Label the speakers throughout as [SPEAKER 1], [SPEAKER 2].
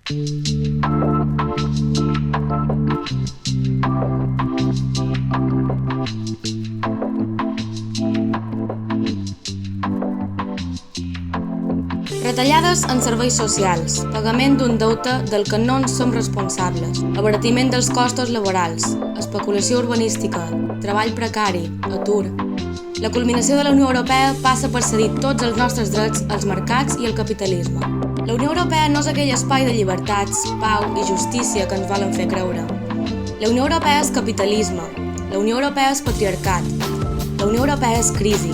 [SPEAKER 1] Retallades en serveis socials, pagament d'un deute del que no en som responsables, abaratiment dels costos laborals, especulació urbanística, treball precari, atur. La culminació de la Unió Europea passa per cedir tots els nostres drets als mercats i al capitalisme. La Unió Europea no és aquell espai de llibertats, pau i justícia que ens volen fer creure. La Unió Europea és capitalisme, la Unió Europea és patriarcat, la Unió Europea és crisi.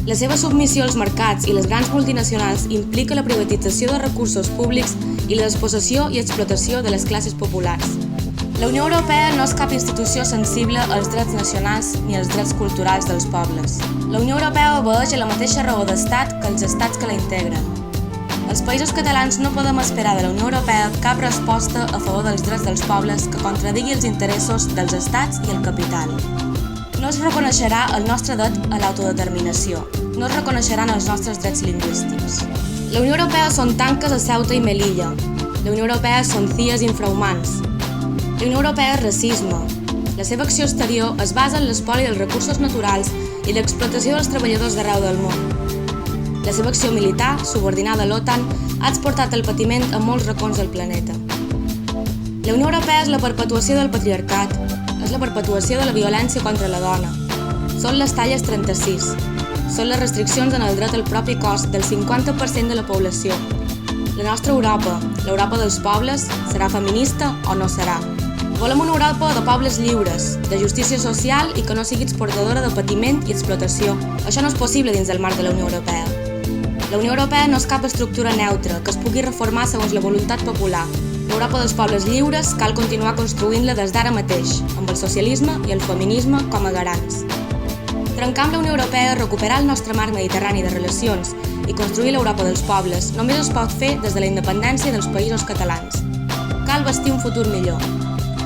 [SPEAKER 1] La seva submissió als mercats i les grans multinacionals implica la privatització de recursos públics i la despossessió i explotació de les classes populars. La Unió Europea no és cap institució sensible als drets nacionals ni als drets culturals dels pobles. La Unió Europea obeeix a la mateixa raó d'estat que els estats que la integren. Els països catalans no podem esperar de la Unió Europea cap resposta a favor dels drets dels pobles que contradigui els interessos dels estats i el capital. No es reconeixerà el nostre dret a l'autodeterminació. No es reconeixeran els nostres drets lingüístics. La Unió Europea són tanques a Ceuta i Melilla. La Unió Europea són CIEs infrahumans. La Unió Europea és racisme. La seva acció exterior es basa en l'espoli dels recursos naturals i l'explotació dels treballadors d'arreu del món. La seva acció militar, subordinada a l'OTAN, ha exportat el patiment a molts racons del planeta. La Unió Europea és la perpetuació del patriarcat, és la perpetuació de la violència contra la dona. Són les talles 36. Són les restriccions en el dret al propi cos del 50% de la població. La nostra Europa, l'Europa dels pobles, serà feminista o no serà. Volem una Europa de pobles lliures, de justícia social i que no sigui exportadora de patiment i explotació. Això no és possible dins del marc de la Unió Europea. La Unió Europea no és cap estructura neutra que es pugui reformar segons la voluntat popular. L'Europa dels pobles lliures cal continuar construint-la des d'ara mateix, amb el socialisme i el feminisme com a garants. Trencar amb la Unió Europea, recuperar el nostre marc mediterrani de relacions i construir l'Europa dels pobles només es pot fer des de la independència dels països catalans. Cal bastir un futur millor.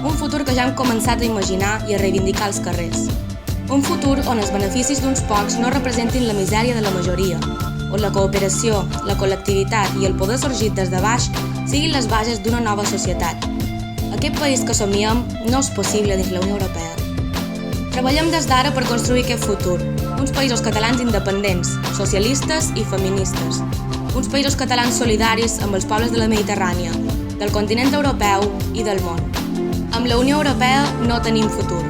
[SPEAKER 1] Un futur que ja hem començat a imaginar i a reivindicar als carrers. Un futur on els beneficis d'uns pocs no representin la misèria de la majoria, on la cooperació, la col·lectivitat i el poder sorgit des de baix siguin les bases d'una nova societat. Aquest país que somiem no és possible dins la Unió Europea. Treballem des d'ara per construir aquest futur. Uns països catalans independents, socialistes i feministes. Uns països catalans solidaris amb els pobles de la Mediterrània, del continent europeu i del món. Amb la Unió Europea no tenim futur.